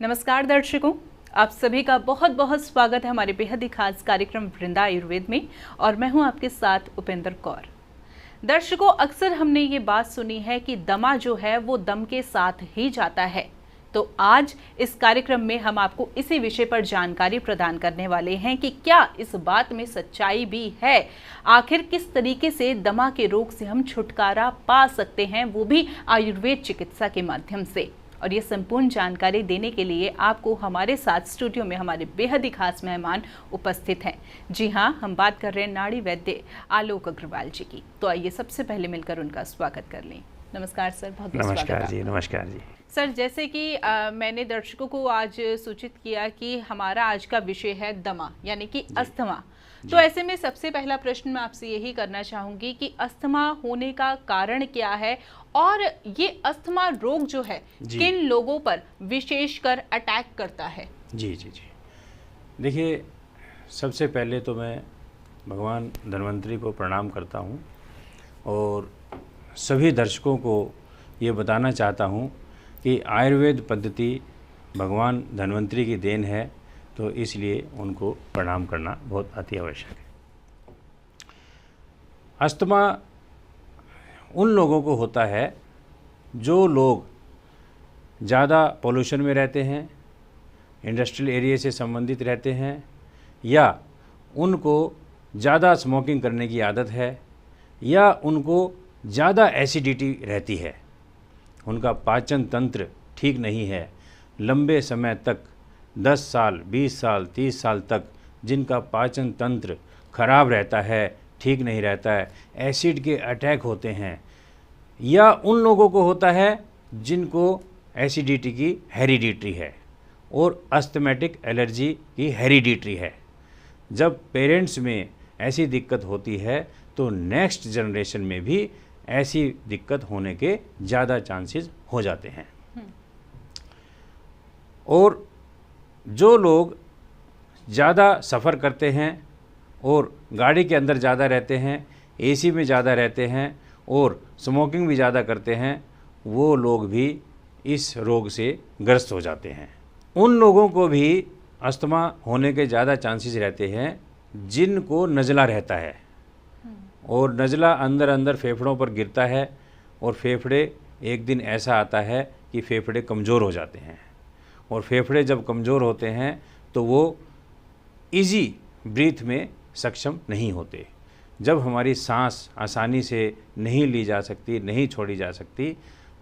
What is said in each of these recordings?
नमस्कार दर्शकों, आप सभी का बहुत बहुत स्वागत है हमारे बेहद ही खास कार्यक्रम वृंदा आयुर्वेद में और मैं हूं आपके साथ उपेंद्र कौर। दर्शकों, अक्सर हमने ये बात सुनी है कि दमा जो है वो दम के साथ ही जाता है। तो आज इस कार्यक्रम में हम आपको इसी विषय पर जानकारी प्रदान करने वाले हैं कि क्या इस बात में सच्चाई भी है। आखिर किस तरीके से दमा के रोग से हम छुटकारा पा सकते हैं, वो भी आयुर्वेद चिकित्सा के माध्यम से। और ये संपूर्ण जानकारी देने के लिए आपको हमारे साथ स्टूडियो में हमारे बेहद ही खास मेहमान उपस्थित हैं। जी हाँ, हम बात कर रहे हैं नाड़ी वैद्य आलोक अग्रवाल जी की। तो आइए सबसे पहले मिलकर उनका स्वागत कर लें। नमस्कार सर, बहुत बहुत स्वागत। नमस्कार जी। नमस्कार जी सर, जैसे कि मैंने दर्शकों को आज सूचित किया कि हमारा आज का विषय है दमा यानी कि अस्थमा। तो ऐसे में सबसे पहला प्रश्न मैं आपसे यही करना चाहूंगी कि अस्थमा होने का कारण क्या है और ये अस्थमा रोग जो है किन लोगों पर विशेषकर अटैक करता है। जी जी जी देखिए, सबसे पहले तो मैं भगवान धन्वंतरी को प्रणाम करता हूँ और सभी दर्शकों को ये बताना चाहता हूँ कि आयुर्वेद पद्धति भगवान धन्वंतरी की देन है, तो इसलिए उनको प्रणाम करना बहुत अति आवश्यक है। अस्थमा उन लोगों को होता है जो लोग ज़्यादा पोल्यूशन में रहते हैं, इंडस्ट्रियल एरिया से संबंधित रहते हैं, या उनको ज़्यादा स्मोकिंग करने की आदत है, या उनको ज़्यादा एसिडिटी रहती है, उनका पाचन तंत्र ठीक नहीं है, लंबे समय तक 10 साल 20 साल 30 साल तक जिनका पाचन तंत्र खराब रहता है, ठीक नहीं रहता है, एसिड के अटैक होते हैं, या उन लोगों को होता है जिनको एसिडिटी की हेरिडिटरी है और अस्थमैटिक एलर्जी की हेरिडिटरी है। जब पेरेंट्स में ऐसी दिक्कत होती है तो नेक्स्ट जनरेशन में भी ऐसी दिक्कत होने के ज़्यादा चांसेस हो जाते हैं। और जो लोग ज़्यादा सफ़र करते हैं और गाड़ी के अंदर ज़्यादा रहते हैं, एसी में ज़्यादा रहते हैं और स्मोकिंग भी ज़्यादा करते हैं, वो लोग भी इस रोग से ग्रस्त हो जाते हैं। उन लोगों को भी अस्थमा होने के ज़्यादा चांसेस रहते हैं जिनको नज़ला रहता है और नज़ला अंदर अंदर फेफड़ों पर गिरता है और फेफड़े एक दिन ऐसा आता है कि फेफड़े कमज़ोर हो जाते हैं, और फेफड़े जब कमज़ोर होते हैं तो वो इजी ब्रीथ में सक्षम नहीं होते। जब हमारी सांस आसानी से नहीं ली जा सकती, नहीं छोड़ी जा सकती,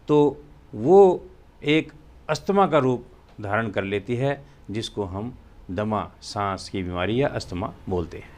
तो वो एक अस्थमा का रूप धारण कर लेती है, जिसको हम दमा सांस की बीमारी या अस्थमा बोलते हैं।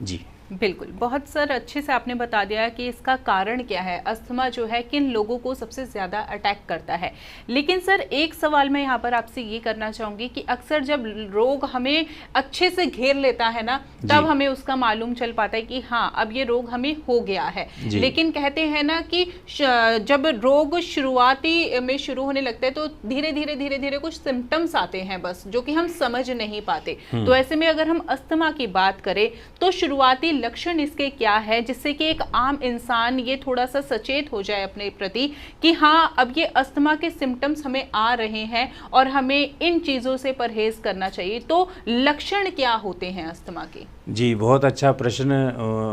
जी बिल्कुल, बहुत सर अच्छे से आपने बता दिया कि इसका कारण क्या है, अस्थमा जो है किन लोगों को सबसे ज़्यादा अटैक करता है। लेकिन सर एक सवाल मैं यहाँ पर आपसे ये करना चाहूँगी कि अक्सर जब रोग हमें अच्छे से घेर लेता है ना, तब हमें उसका मालूम चल पाता है कि हाँ अब ये रोग हमें हो गया है। लेकिन कहते हैं ना कि जब रोग शुरुआती में शुरू होने लगता है तो धीरे धीरे धीरे धीरे कुछ सिम्टम्स आते हैं बस, जो कि हम समझ नहीं पाते। तो ऐसे में अगर हम अस्थमा की बात करें तो शुरुआती लक्षण इसके क्या है, जिससे कि एक आम इंसान ये थोड़ा सा सचेत हो जाए अपने प्रति कि हाँ अब ये अस्थमा के सिम्टम्स हमें आ रहे हैं और हमें इन चीज़ों से परहेज करना चाहिए। तो लक्षण क्या होते हैं अस्थमा के? जी, बहुत अच्छा प्रश्न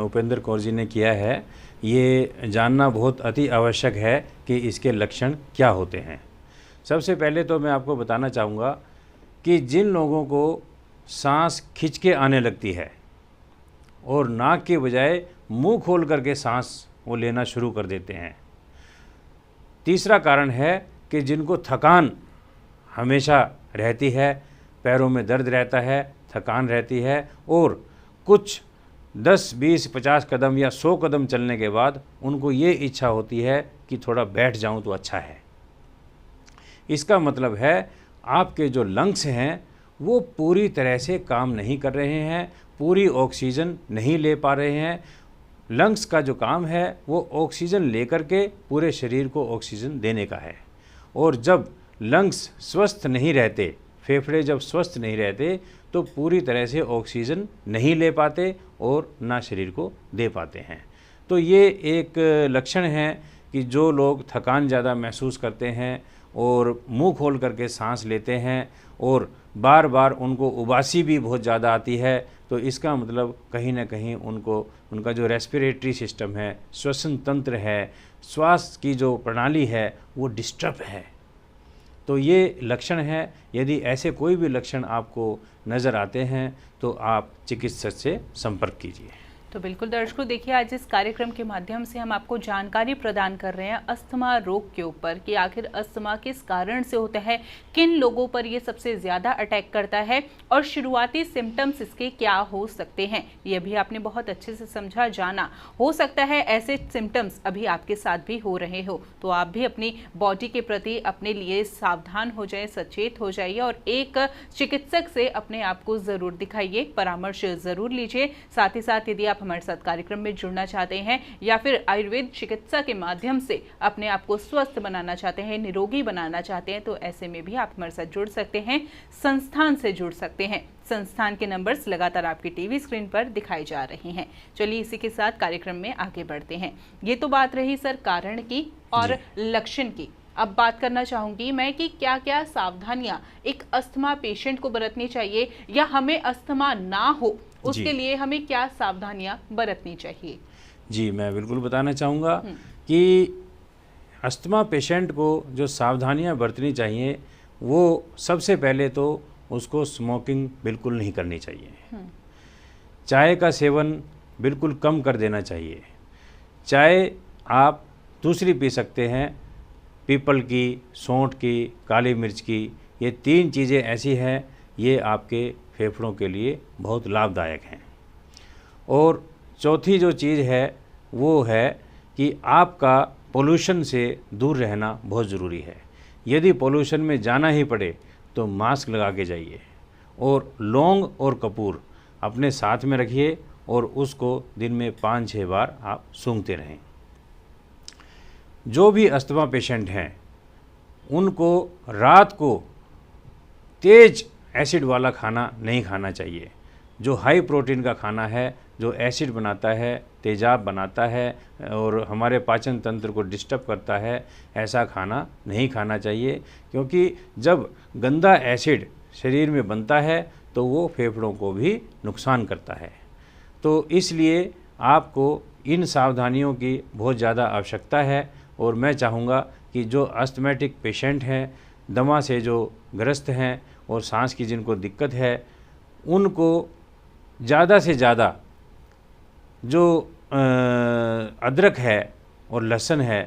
उपेंद्र कौर जी ने किया है। ये जानना बहुत अति आवश्यक है कि इसके लक्षण क्या होते हैं। सबसे पहले तो मैं आपको बताना चाहूँगा कि जिन लोगों को सांस खिंच के आने लगती है और नाक के बजाय मुंह खोल करके सांस वो लेना शुरू कर देते हैं। तीसरा कारण है कि जिनको थकान हमेशा रहती है, पैरों में दर्द रहता है, थकान रहती है और कुछ 10, 20, 50 कदम या 100 कदम चलने के बाद उनको ये इच्छा होती है कि थोड़ा बैठ जाऊं तो अच्छा है। इसका मतलब है आपके जो लंग्स हैं वो पूरी तरह से काम नहीं कर रहे हैं, पूरी ऑक्सीजन नहीं ले पा रहे हैं। लंग्स का जो काम है वो ऑक्सीजन लेकर के पूरे शरीर को ऑक्सीजन देने का है, और जब लंग्स स्वस्थ नहीं रहते, फेफड़े जब स्वस्थ नहीं रहते, तो पूरी तरह से ऑक्सीजन नहीं ले पाते और ना शरीर को दे पाते हैं। तो ये एक लक्षण है कि जो लोग थकान ज़्यादा महसूस करते हैं और मुंह खोल करके सांस लेते हैं और बार बार उनको उबासी भी बहुत ज़्यादा आती है, तो इसका मतलब कहीं ना कहीं उनका जो रेस्पिरेटरी सिस्टम है, श्वसन तंत्र है, श्वास की जो प्रणाली है वो डिस्टर्ब है। तो ये लक्षण है। यदि ऐसे कोई भी लक्षण आपको नज़र आते हैं तो आप चिकित्सक से संपर्क कीजिए। तो बिल्कुल दर्शकों, देखिए आज इस कार्यक्रम के माध्यम से हम आपको जानकारी प्रदान कर रहे हैं अस्थमा रोग के ऊपर कि आखिर अस्थमा किस कारण से होता है, किन लोगों पर ये सबसे ज़्यादा अटैक करता है और शुरुआती सिम्टम्स इसके क्या हो सकते हैं। ये भी आपने बहुत अच्छे से समझा, जाना। हो सकता है ऐसे सिम्टम्स अभी आपके साथ भी हो रहे हो, तो आप भी अपनी बॉडी के प्रति अपने लिए सावधान हो जाए, सचेत हो जाइए और एक चिकित्सक से अपने आप को ज़रूर दिखाइए, परामर्श ज़रूर लीजिए। साथ ही साथ यदि आप हमारे साथ कार्यक्रम में जुड़ना चाहते हैं या फिर आयुर्वेद चिकित्सा के माध्यम से अपने आप को स्वस्थ बनाना चाहते हैं, निरोगी बनाना चाहते हैं, तो ऐसे में भी आप हमारे साथ जुड़ सकते हैं, संस्थान से जुड़ सकते हैं। संस्थान के नंबर्स लगातार आपकी टीवी स्क्रीन पर दिखाई जा रहे हैं। चलिए इसी के साथ कार्यक्रम में आगे बढ़ते हैं। ये तो बात रही सर कारण की और लक्षण की। अब बात करना चाहूंगी मैं कि क्या क्या सावधानियां एक अस्थमा पेशेंट को बरतनी चाहिए या हमें अस्थमा ना हो उसके लिए हमें क्या सावधानियां बरतनी चाहिए। जी, मैं बिल्कुल बताना चाहूँगा कि अस्थमा पेशेंट को जो सावधानियां बरतनी चाहिए वो सबसे पहले तो उसको स्मोकिंग बिल्कुल नहीं करनी चाहिए। चाय का सेवन बिल्कुल कम कर देना चाहिए। चाय आप दूसरी पी सकते हैं, पीपल की, सौंठ की, काली मिर्च की। ये 3 चीज़ें ऐसी हैं, ये आपके फेफड़ों के लिए बहुत लाभदायक हैं। और चौथी जो चीज़ है वो है कि आपका पोल्यूशन से दूर रहना बहुत ज़रूरी है। यदि पोल्यूशन में जाना ही पड़े तो मास्क लगा के जाइए और लौंग और कपूर अपने साथ में रखिए और उसको दिन में 5-6 बार आप सूंघते रहें। जो भी अस्थमा पेशेंट हैं उनको रात को तेज एसिड वाला खाना नहीं खाना चाहिए। जो हाई प्रोटीन का खाना है, जो एसिड बनाता है, तेजाब बनाता है और हमारे पाचन तंत्र को डिस्टर्ब करता है, ऐसा खाना नहीं खाना चाहिए। क्योंकि जब गंदा एसिड शरीर में बनता है तो वो फेफड़ों को भी नुकसान करता है। तो इसलिए आपको इन सावधानियों की बहुत ज़्यादा आवश्यकता है। और मैं चाहूँगा कि जो अस्थमैटिक पेशेंट हैं, दमा से जो ग्रस्त हैं और सांस की जिनको दिक्कत है, उनको ज़्यादा से ज़्यादा जो अदरक है और लहसुन है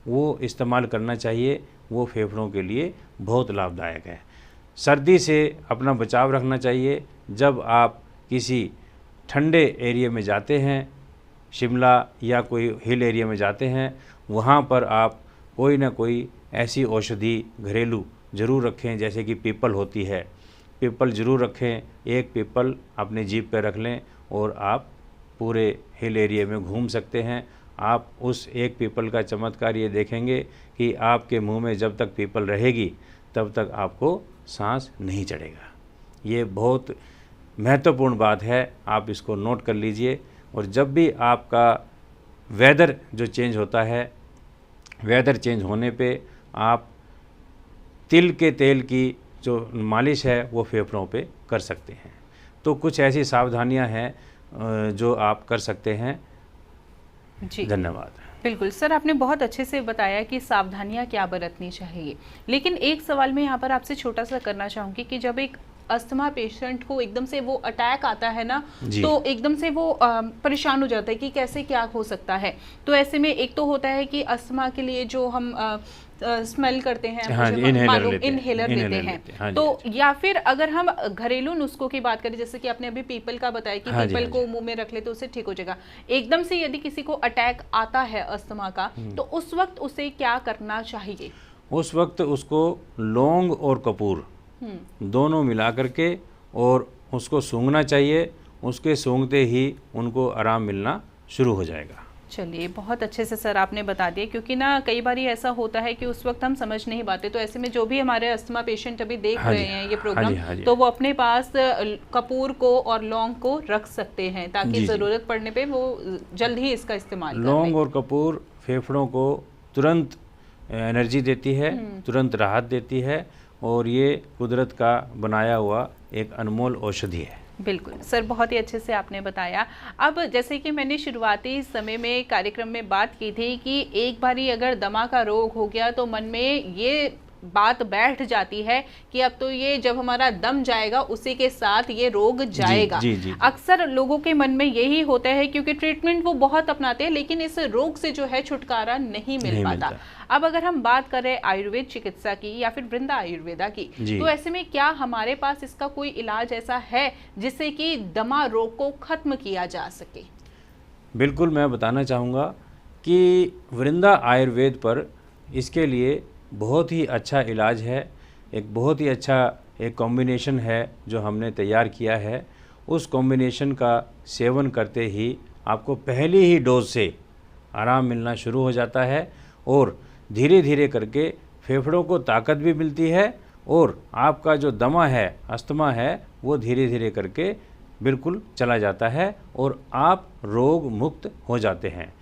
वो इस्तेमाल करना चाहिए। वो फेफड़ों के लिए बहुत लाभदायक है। सर्दी से अपना बचाव रखना चाहिए। जब आप किसी ठंडे एरिया में जाते हैं, शिमला या कोई हिल एरिया में जाते हैं, वहाँ पर आप कोई ना कोई ऐसी औषधि घरेलू ज़रूर रखें। जैसे कि पीपल होती है, पीपल ज़रूर रखें। एक पीपल अपने जीप पर रख लें और आप पूरे हिल एरिया में घूम सकते हैं। आप उस एक पीपल का चमत्कार ये देखेंगे कि आपके मुंह में जब तक पीपल रहेगी तब तक आपको सांस नहीं चढ़ेगा। ये बहुत महत्वपूर्ण बात है, आप इसको नोट कर लीजिए। और जब भी आपका वेदर जो चेंज होता है, वेदर चेंज होने पे आप तिल के तेल की जो मालिश है वो फेफड़ों पे कर सकते हैं। तो कुछ ऐसी सावधानियां हैं जो आप कर सकते हैं। जी, धन्यवाद। बिल्कुल सर, आपने बहुत अच्छे से बताया कि सावधानियां क्या बरतनी चाहिए। लेकिन एक सवाल मैं यहाँ पर आपसे छोटा सा करना चाहूँगी कि जब एक अस्थमा पेशेंट को एकदम से वो अटैक आता है ना, तो एकदम से वो परेशान हो जाता है कि कैसे क्या हो सकता है। तो ऐसे में एक तो होता है कि अस्थमा के लिए जो हम स्मेल करते हैं, इनहेलर लेते हैं। तो या फिर अगर हम घरेलू नुस्खों की बात करें, जैसे कि आपने अभी पीपल का बताया कि पीपल को मुंह में रख ले तो उससे ठीक हो जाएगा। एकदम से यदि किसी को अटैक आता है अस्थमा का, तो उस वक्त उसे क्या करना चाहिए? उस वक्त उसको लौंग और कपूर दोनों मिला करके और उसको सूंघना चाहिए। उसके सूंघते ही उनको आराम मिलना शुरू हो जाएगा। चलिए, बहुत अच्छे से सर आपने बता दिया। क्योंकि ना कई बार ऐसा होता है कि उस वक्त हम समझ नहीं पाते। तो ऐसे में जो भी हमारे अस्थमा पेशेंट अभी देख रहे हैं ये प्रोग्राम, तो वो अपने पास कपूर को और लौंग को रख सकते हैं ताकि ज़रूरत पड़ने पे वो जल्द ही इसका इस्तेमाल करें। लौंग और कपूर फेफड़ों को तुरंत एनर्जी देती है, तुरंत राहत देती है और ये कुदरत का बनाया हुआ एक अनमोल औषधि है। बिल्कुल सर, बहुत ही अच्छे से आपने बताया। अब जैसे कि मैंने शुरुआती समय में कार्यक्रम में बात की थी कि एक बारी अगर दमा का रोग हो गया तो मन में ये बात बैठ जाती है कि अब तो ये जब हमारा दम जाएगा उसी के साथ ये रोग जाएगा। जी। अक्सर लोगों के मन में यही होता है, क्योंकि ट्रीटमेंट वो बहुत अपनाते हैं लेकिन इस रोग से जो है छुटकारा नहीं मिल पाता। अब अगर हम बात करें आयुर्वेद चिकित्सा की या फिर वृंदा आयुर्वेदा की, तो ऐसे में क्या हमारे पास इसका कोई इलाज ऐसा है जिससे कि दमा रोग को खत्म किया जा सके? बिल्कुल, मैं बताना चाहूँगा कि वृंदा आयुर्वेद पर इसके लिए बहुत ही अच्छा इलाज है, एक बहुत ही अच्छा एक कॉम्बिनेशन है जो हमने तैयार किया है। उस कॉम्बिनेशन का सेवन करते ही आपको पहली ही डोज से आराम मिलना शुरू हो जाता है और धीरे धीरे करके फेफड़ों को ताकत भी मिलती है और आपका जो दमा है, अस्थमा है, वो धीरे धीरे करके बिल्कुल चला जाता है और आप रोग मुक्त हो जाते हैं।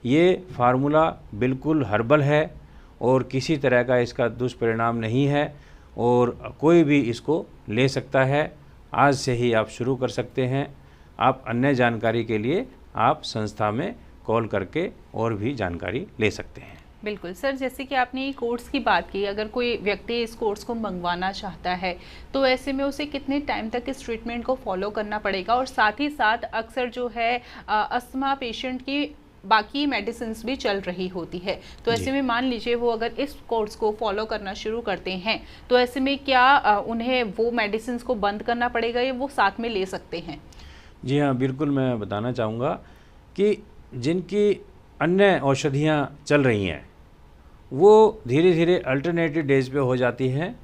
ये फार्मूला बिल्कुल हर्बल है और किसी तरह का इसका दुष्परिणाम नहीं है और कोई भी इसको ले सकता है। आज से ही आप शुरू कर सकते हैं। आप अन्य जानकारी के लिए आप संस्था में कॉल करके और भी जानकारी ले सकते हैं। बिल्कुल सर, जैसे कि आपने ये कोर्स की बात की, अगर कोई व्यक्ति इस कोर्स को मंगवाना चाहता है तो ऐसे में उसे कितने टाइम तक इस ट्रीटमेंट को फॉलो करना पड़ेगा? और साथ ही साथ अक्सर जो है अस्थमा पेशेंट की बाकी मेडिसिन भी चल रही होती है, तो ऐसे में मान लीजिए वो अगर इस कोर्स को फॉलो करना शुरू करते हैं तो ऐसे में क्या उन्हें वो मेडिसिन को बंद करना पड़ेगा या वो साथ में ले सकते हैं? जी हाँ, बिल्कुल, मैं बताना चाहूँगा कि जिनकी अन्य औषधियाँ चल रही हैं वो धीरे धीरे अल्टरनेटिव डेज पे हो जाती हैं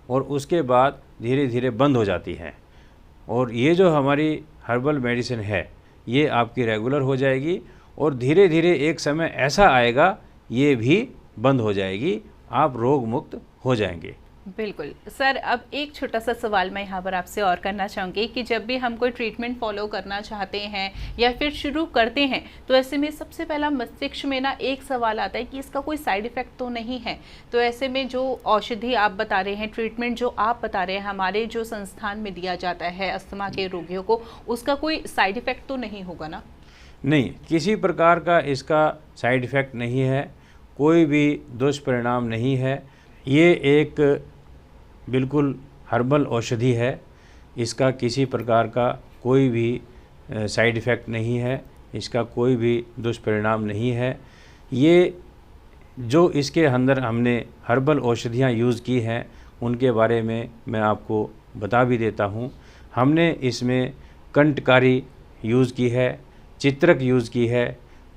और उसके बाद धीरे धीरे बंद हो जाती हैं, और ये जो हमारी हर्बल मेडिसिन है ये आपकी रेगुलर हो जाएगी और धीरे धीरे एक समय ऐसा आएगा ये भी बंद हो जाएगी, आप रोग मुक्त हो जाएंगे। बिल्कुल सर, अब एक छोटा सा सवाल मैं यहाँ पर आपसे और करना चाहूँगी कि जब भी हम कोई ट्रीटमेंट फॉलो करना चाहते हैं या फिर शुरू करते हैं तो ऐसे में सबसे पहला मस्तिष्क में ना एक सवाल आता है कि इसका कोई साइड इफ़ेक्ट तो नहीं है। तो ऐसे में जो औषधि आप बता रहे हैं, ट्रीटमेंट जो आप बता रहे हैं हमारे जो संस्थान में दिया जाता है अस्थमा के रोगियों को, उसका कोई साइड इफ़ेक्ट तो नहीं होगा ना? नहीं, किसी प्रकार का इसका साइड इफ़ेक्ट नहीं है, कोई भी दुष्परिणाम नहीं है। ये एक बिल्कुल हर्बल औषधि है, इसका किसी प्रकार का कोई भी साइड इफ़ेक्ट नहीं है, इसका कोई भी दुष्परिणाम नहीं है। ये जो इसके अंदर हमने हर्बल औषधियाँ यूज़ की हैं उनके बारे में मैं आपको बता भी देता हूँ। हमने इसमें कंटकारी यूज़ की है, चित्रक यूज़ की है,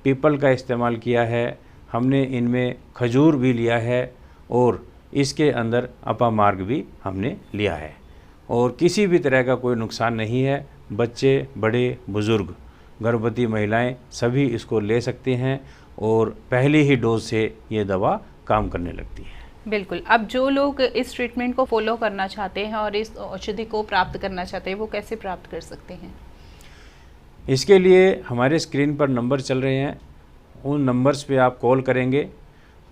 पीपल का इस्तेमाल किया है, हमने इनमें खजूर भी लिया है और इसके अंदर अपामार्ग भी हमने लिया है और किसी भी तरह का कोई नुकसान नहीं है। बच्चे, बड़े, बुज़ुर्ग, गर्भवती महिलाएं सभी इसको ले सकते हैं और पहली ही डोज से ये दवा काम करने लगती है। बिल्कुल, अब जो लोग इस ट्रीटमेंट को फॉलो करना चाहते हैं और इस औषधि को प्राप्त करना चाहते हैं वो कैसे प्राप्त कर सकते हैं? इसके लिए हमारे स्क्रीन पर नंबर चल रहे हैं, उन नंबर्स पे आप कॉल करेंगे,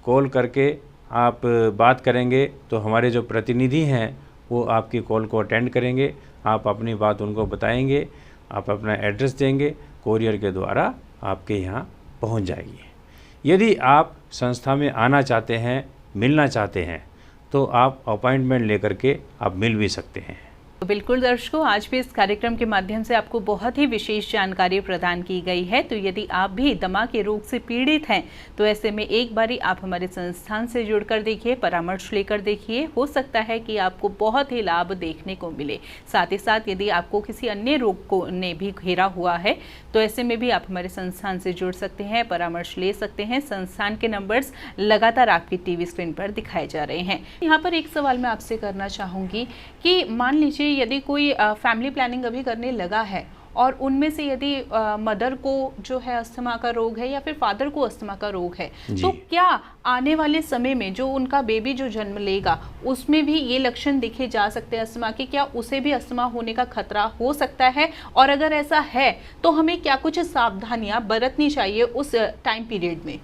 कॉल करके आप बात करेंगे तो हमारे जो प्रतिनिधि हैं वो आपकी कॉल को अटेंड करेंगे, आप अपनी बात उनको बताएंगे, आप अपना एड्रेस देंगे, कोरियर के द्वारा आपके यहाँ पहुँच जाएगी। यदि आप संस्था में आना चाहते हैं, मिलना चाहते हैं तो आप अपॉइंटमेंट लेकर के आप मिल भी सकते हैं। तो बिल्कुल दर्शकों, आज भी इस कार्यक्रम के माध्यम से आपको बहुत ही विशेष जानकारी प्रदान की गई है। तो यदि आप भी दमा के रोग से पीड़ित हैं तो ऐसे में एक बारी आप हमारे संस्थान से जुड़कर देखिए, परामर्श लेकर देखिए, हो सकता है कि आपको बहुत ही लाभ देखने को मिले। साथ ही साथ यदि आपको किसी अन्य रोग को ने भी घेरा हुआ है तो ऐसे में भी आप हमारे संस्थान से जुड़ सकते हैं, परामर्श ले सकते हैं। संस्थान के नंबर्स लगातार आपकी टीवी स्क्रीन पर दिखाए जा रहे हैं। यहाँ पर एक सवाल मैं आपसे करना चाहूँगी कि मान लीजिए यदि कोई फैमिली प्लानिंग अभी करने लगा है और उनमें से यदि मदर को जो है अस्थमा का रोग है या फिर फादर को अस्थमा का रोग है, तो क्या आने वाले समय में जो उनका बेबी जो जन्म लेगा उसमें भी ये लक्षण दिखे जा सकते हैं अस्थमा के? क्या उसे भी अस्थमा होने का खतरा हो सकता है? और अगर ऐसा है तो हमें क्या कुछ सावधानियां बरतनी चाहिए उस टाइम पीरियड में?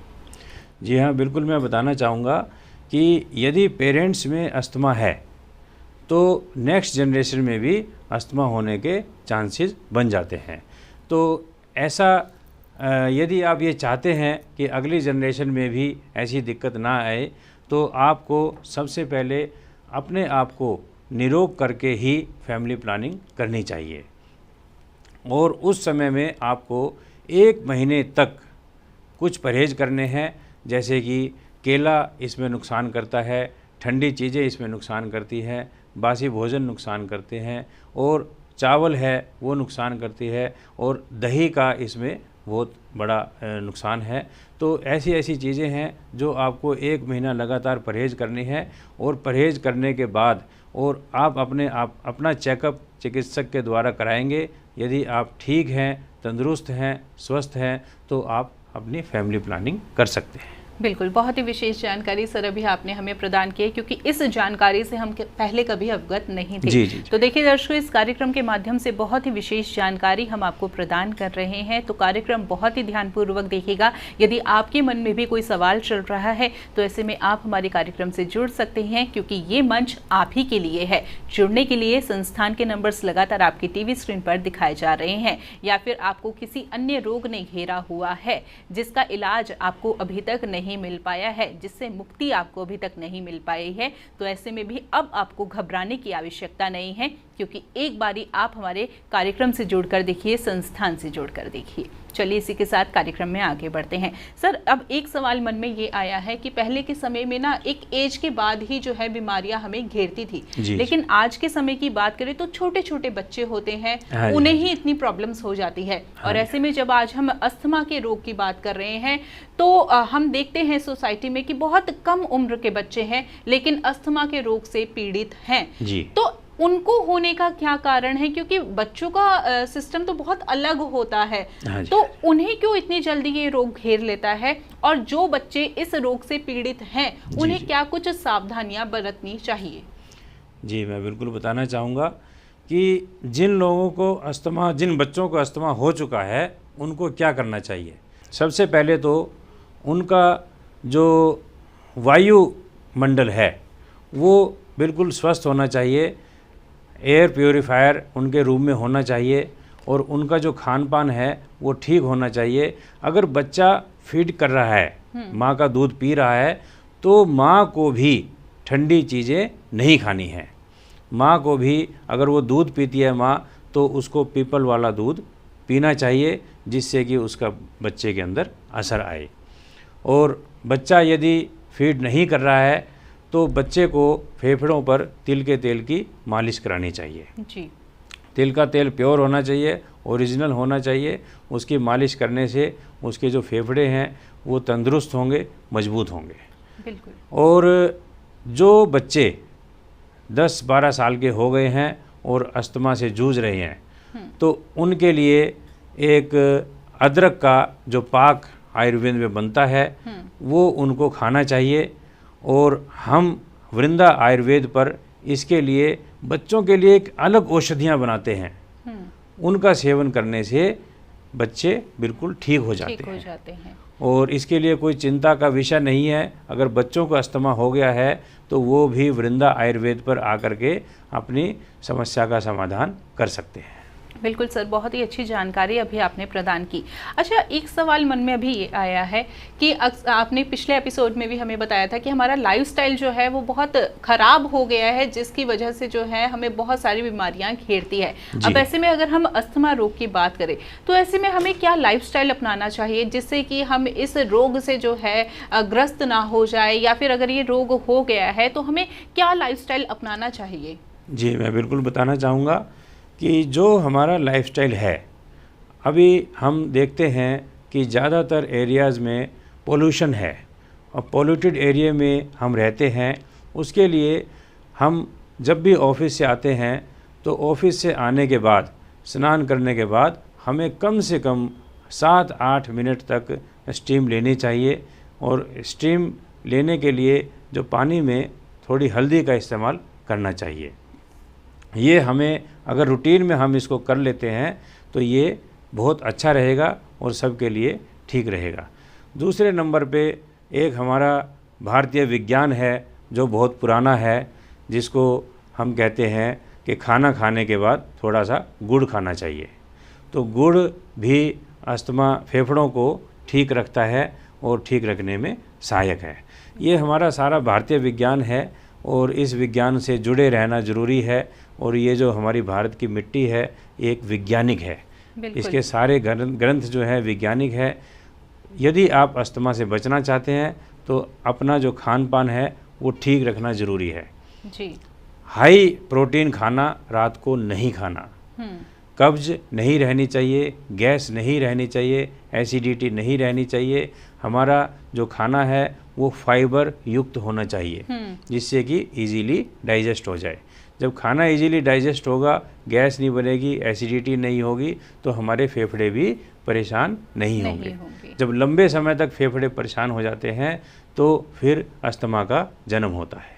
जी हाँ, बिल्कुल, मैं बताना चाहूँगा कि यदि पेरेंट्स में अस्थमा है तो नेक्स्ट जनरेशन में भी अस्थमा होने के चांसेस बन जाते हैं। तो ऐसा यदि आप ये चाहते हैं कि अगली जनरेशन में भी ऐसी दिक्कत ना आए तो आपको सबसे पहले अपने आप को निरोग करके ही फैमिली प्लानिंग करनी चाहिए। और उस समय में आपको 1 महीने तक कुछ परहेज़ करने हैं, जैसे कि केला इसमें नुकसान करता है, ठंडी चीज़ें इसमें नुकसान करती हैं, बासी भोजन नुकसान करते हैं, और चावल है वो नुकसान करती है, और दही का इसमें बहुत बड़ा नुकसान है। तो ऐसी ऐसी चीज़ें हैं जो आपको 1 महीना लगातार परहेज़ करनी है। और परहेज़ करने के बाद और आप अपना चेकअप चिकित्सक के द्वारा कराएंगे। यदि आप ठीक हैं, तंदुरुस्त हैं, स्वस्थ हैं, तो आप अपनी फैमिली प्लानिंग कर सकते हैं। बिल्कुल, बहुत ही विशेष जानकारी सर अभी आपने हमें प्रदान की है, क्योंकि इस जानकारी से हम पहले कभी अवगत नहीं थे। जी। तो देखिए दर्शकों, इस कार्यक्रम के माध्यम से बहुत ही विशेष जानकारी हम आपको प्रदान कर रहे हैं। तो कार्यक्रम बहुत ही ध्यानपूर्वक देखिएगा। यदि आपके मन में भी कोई सवाल चल रहा है तो ऐसे में आप हमारे कार्यक्रम से जुड़ सकते हैं, क्योंकि ये मंच आप ही के लिए है। जुड़ने के लिए संस्थान के नंबर्स लगातार आपकी टीवी स्क्रीन पर दिखाए जा रहे हैं, या फिर आपको किसी अन्य रोग ने घेरा हुआ है जिसका इलाज आपको अभी तक नहीं मिल पाया है, जिससे मुक्ति आपको अभी तक नहीं मिल पाई है, तो ऐसे में भी अब आपको घबराने की आवश्यकता नहीं है, क्योंकि एक बारी आप हमारे कार्यक्रम से जुड़कर देखिए, संस्थान से जुड़कर देखिए। चलिए इसी के साथ कार्यक्रम में आगे बढ़ते हैं। सर, अब एक सवाल मन में ये आया है कि पहले के समय में ना एक एज के बाद ही जो है बीमारियां हमें घेरती थी, लेकिन आज के समय की बात करें तो छोटे छोटे बच्चे होते हैं, उन्हें ही इतनी प्रॉब्लम्स हो जाती है। और ऐसे में जब आज हम अस्थमा के रोग की बात कर रहे हैं तो हम देखते हैं सोसाइटी में कि बहुत कम उम्र के बच्चे हैं लेकिन अस्थमा के रोग से पीड़ित हैं। तो उनको होने का क्या कारण है? क्योंकि बच्चों का सिस्टम तो बहुत अलग होता है, तो उन्हें क्यों इतनी जल्दी ये रोग घेर लेता है? और जो बच्चे इस रोग से पीड़ित हैं उन्हें क्या कुछ सावधानियां बरतनी चाहिए? जी, मैं बिल्कुल बताना चाहूँगा कि जिन बच्चों को अस्थमा हो चुका है उनको क्या करना चाहिए। सबसे पहले तो उनका जो वायुमंडल है वो बिल्कुल स्वस्थ होना चाहिए, एयर प्योरीफायर उनके रूम में होना चाहिए, और उनका जो खान पान है वो ठीक होना चाहिए। अगर बच्चा फीड कर रहा है, माँ का दूध पी रहा है, तो माँ को भी ठंडी चीज़ें नहीं खानी है। माँ को भी अगर वो दूध पीती है माँ, तो उसको पीपल वाला दूध पीना चाहिए, जिससे कि उसका बच्चे के अंदर असर आए। और बच्चा यदि फीड नहीं कर रहा है तो बच्चे को फेफड़ों पर तिल के तेल की मालिश करानी चाहिए। जी। तिल का तेल प्योर होना चाहिए, ओरिजिनल होना चाहिए। उसकी मालिश करने से उसके जो फेफड़े हैं वो तंदुरुस्त होंगे, मजबूत होंगे। बिल्कुल। और जो बच्चे 10-12 साल के हो गए हैं और अस्थमा से जूझ रहे हैं, तो उनके लिए एक अदरक का जो पाक आयुर्वेद में बनता है वो उनको खाना चाहिए। और हम वृंदा आयुर्वेद पर इसके लिए बच्चों के लिए एक अलग औषधियाँ बनाते हैं, उनका सेवन करने से बच्चे बिल्कुल ठीक हो जाते हैं। और इसके लिए कोई चिंता का विषय नहीं है। अगर बच्चों को अस्थमा हो गया है तो वो भी वृंदा आयुर्वेद पर आकर के अपनी समस्या का समाधान कर सकते हैं। बिल्कुल सर, बहुत ही अच्छी जानकारी अभी आपने प्रदान की। अच्छा, एक सवाल मन में अभी ये आया है कि आपने पिछले एपिसोड में भी हमें बताया था कि हमारा लाइफस्टाइल जो है वो बहुत ख़राब हो गया है, जिसकी वजह से जो है हमें बहुत सारी बीमारियां घेरती है। अब ऐसे में अगर हम अस्थमा रोग की बात करें तो ऐसे में हमें क्या लाइफस्टाइल अपनाना चाहिए जिससे कि हम इस रोग से जो है ग्रस्त ना हो जाए, या फिर अगर ये रोग हो गया है तो हमें क्या लाइफस्टाइल अपनाना चाहिए? जी, मैं बिल्कुल बताना चाहूँगा कि जो हमारा लाइफस्टाइल है, अभी हम देखते हैं कि ज़्यादातर एरियाज़ में पोल्यूशन है और पोल्यूटेड एरिया में हम रहते हैं। उसके लिए हम जब भी ऑफिस से आते हैं तो ऑफिस से आने के बाद, स्नान करने के बाद हमें कम से कम 7-8 मिनट तक स्टीम लेनी चाहिए। और स्टीम लेने के लिए जो पानी में थोड़ी हल्दी का इस्तेमाल करना चाहिए। ये हमें अगर रूटीन में हम इसको कर लेते हैं तो ये बहुत अच्छा रहेगा और सबके लिए ठीक रहेगा। दूसरे नंबर पे एक हमारा भारतीय विज्ञान है जो बहुत पुराना है, जिसको हम कहते हैं कि खाना खाने के बाद थोड़ा सा गुड़ खाना चाहिए। तो गुड़ भी अस्थमा फेफड़ों को ठीक रखता है और ठीक रखने में सहायक है। ये हमारा सारा भारतीय विज्ञान है और इस विज्ञान से जुड़े रहना ज़रूरी है। और ये जो हमारी भारत की मिट्टी है एक वैज्ञानिक है, इसके सारे ग्रंथ जो है वैज्ञानिक है। यदि आप अस्थमा से बचना चाहते हैं तो अपना जो खान पान है वो ठीक रखना ज़रूरी है जी। हाई प्रोटीन खाना रात को नहीं खाना, कब्ज नहीं रहनी चाहिए, गैस नहीं रहनी चाहिए, एसिडिटी नहीं रहनी चाहिए। हमारा जो खाना है वो फाइबर युक्त होना चाहिए जिससे कि इजीली डाइजेस्ट हो जाए। जब खाना इजीली डाइजेस्ट होगा, गैस नहीं बनेगी, एसिडिटी नहीं होगी, तो हमारे फेफड़े भी परेशान नहीं होंगे। जब लंबे समय तक फेफड़े परेशान हो जाते हैं तो फिर अस्थमा का जन्म होता है।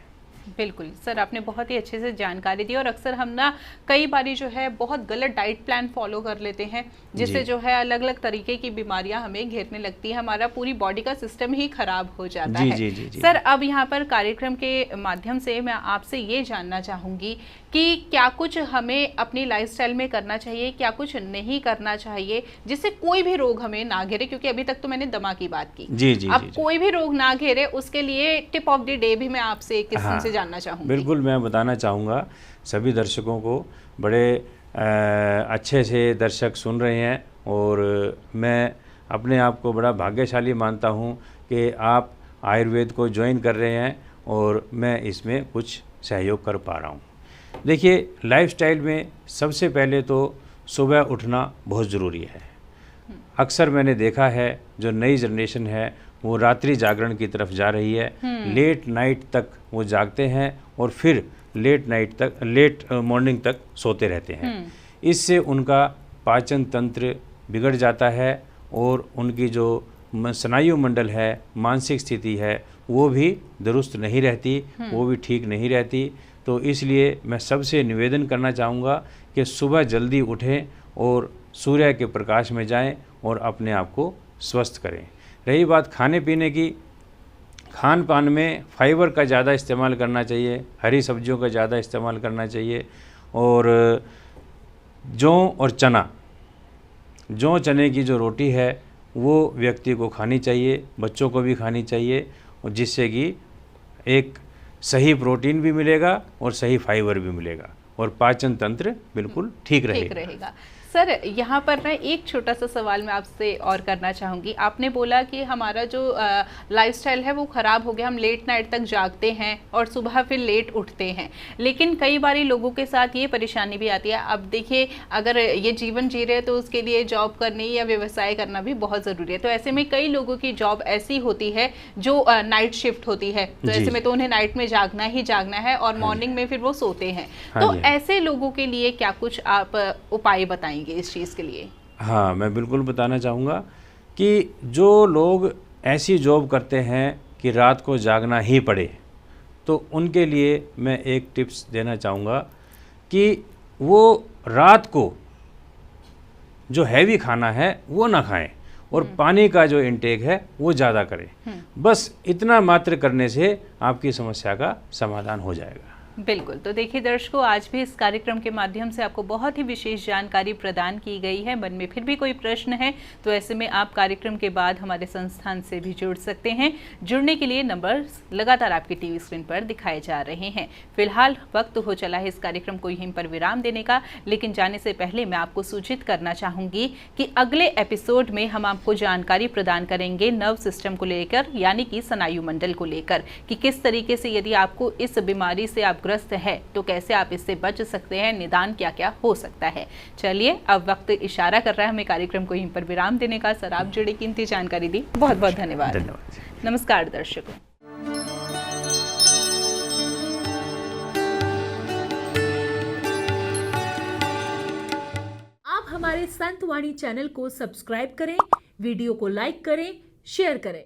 बिल्कुल सर, आपने बहुत ही अच्छे से जानकारी दी। और अक्सर हम ना कई बारी जो है बहुत गलत डाइट प्लान फॉलो कर लेते हैं, जिससे जो है अलग अलग तरीके की बीमारियां हमें घेरने लगती है, हमारा पूरी बॉडी का सिस्टम ही खराब हो जाता है। जी। सर, अब यहाँ पर कार्यक्रम के माध्यम से मैं आपसे ये जानना चाहूँगी कि क्या कुछ हमें अपनी लाइफस्टाइल में करना चाहिए, क्या कुछ नहीं करना चाहिए, जिससे कोई भी रोग हमें ना घेरे। क्योंकि अभी तक तो मैंने दमा की बात की, अब कोई भी रोग ना घेरे, उसके लिए टिप ऑफ द डे भी मैं आपसे एक किस्म से जानना चाहूँगी। बिल्कुल, मैं बताना चाहूँगा सभी दर्शकों को। बड़े अच्छे से दर्शक सुन रहे हैं और मैं अपने आप को बड़ा भाग्यशाली मानता हूँ कि आप आयुर्वेद को ज्वाइन कर रहे हैं और मैं इसमें कुछ सहयोग कर पा रहा हूँ। देखिए, लाइफस्टाइल में सबसे पहले तो सुबह उठना बहुत ज़रूरी है। अक्सर मैंने देखा है जो नई जनरेशन है वो रात्रि जागरण की तरफ जा रही है, लेट नाइट तक वो जागते हैं और फिर लेट मॉर्निंग तक सोते रहते हैं। इससे उनका पाचन तंत्र बिगड़ जाता है और उनकी जो स्नायु मंडल है, मानसिक स्थिति है, वो भी दुरुस्त नहीं रहती, वो भी ठीक नहीं रहती। तो इसलिए मैं सबसे निवेदन करना चाहूँगा कि सुबह जल्दी उठें और सूर्य के प्रकाश में जाएं और अपने आप को स्वस्थ करें। रही बात खाने पीने की, खान पान में फाइबर का ज़्यादा इस्तेमाल करना चाहिए, हरी सब्जियों का ज़्यादा इस्तेमाल करना चाहिए। और जौ और चने की जो रोटी है वो व्यक्ति को खानी चाहिए, बच्चों को भी खानी चाहिए, और जिससे कि एक सही प्रोटीन भी मिलेगा और सही फाइबर भी मिलेगा और पाचन तंत्र बिल्कुल ठीक रहेगा। सर, यहाँ पर ना एक छोटा सा सवाल मैं आपसे और करना चाहूँगी। आपने बोला कि हमारा जो लाइफस्टाइल है वो ख़राब हो गया, हम लेट नाइट तक जागते हैं और सुबह फिर लेट उठते हैं, लेकिन कई बारी लोगों के साथ ये परेशानी भी आती है। अब देखिए, अगर ये जीवन जी रहे हैं तो उसके लिए जॉब करनी या व्यवसाय करना भी बहुत ज़रूरी है। तो ऐसे में कई लोगों की जॉब ऐसी होती है जो नाइट शिफ्ट होती है, तो ऐसे में तो उन्हें नाइट में जागना ही जागना है और मॉर्निंग में फिर वो सोते हैं। तो ऐसे लोगों के लिए क्या कुछ आप उपाय बताएंगे इस चीज़ के लिए? हाँ, मैं बिल्कुल बताना चाहूँगा कि जो लोग ऐसी जॉब करते हैं कि रात को जागना ही पड़े, तो उनके लिए मैं एक टिप्स देना चाहूँगा कि वो रात को जो हैवी खाना है वो ना खाएं और पानी का जो इंटेक है वो ज़्यादा करें। बस इतना मात्र करने से आपकी समस्या का समाधान हो जाएगा। बिल्कुल। तो देखिए दर्शकों, आज भी इस कार्यक्रम के माध्यम से आपको बहुत ही विशेष जानकारी प्रदान की गई है। मन में फिर भी कोई प्रश्न है तो ऐसे में आप कार्यक्रम के बाद हमारे संस्थान से भी जुड़ सकते हैं। जुड़ने के लिए नंबर्स लगातार आपकी टीवी स्क्रीन पर दिखाए जा रहे हैं। फिलहाल वक्त हो चला है इस कार्यक्रम को यहीं पर विराम देने का, लेकिन जाने से पहले मैं आपको सूचित करना चाहूँगी कि अगले एपिसोड में हम आपको जानकारी प्रदान करेंगे नर्व सिस्टम को लेकर, यानी कि स्नायु मंडल को लेकर, कि किस तरीके से यदि आपको इस बीमारी से आप ग्रस्त है तो कैसे आप इससे बच सकते हैं, निदान क्या क्या हो सकता है। चलिए, अब वक्त इशारा कर रहा है हमें कार्यक्रम को यहीं पर विराम देने का। सर, आप जुड़ी कीमती जानकारी दी, बहुत बहुत धन्यवाद। नमस्कार दर्शकों। आप हमारे संतवाणी चैनल को सब्सक्राइब करें, वीडियो को लाइक करें, शेयर करें।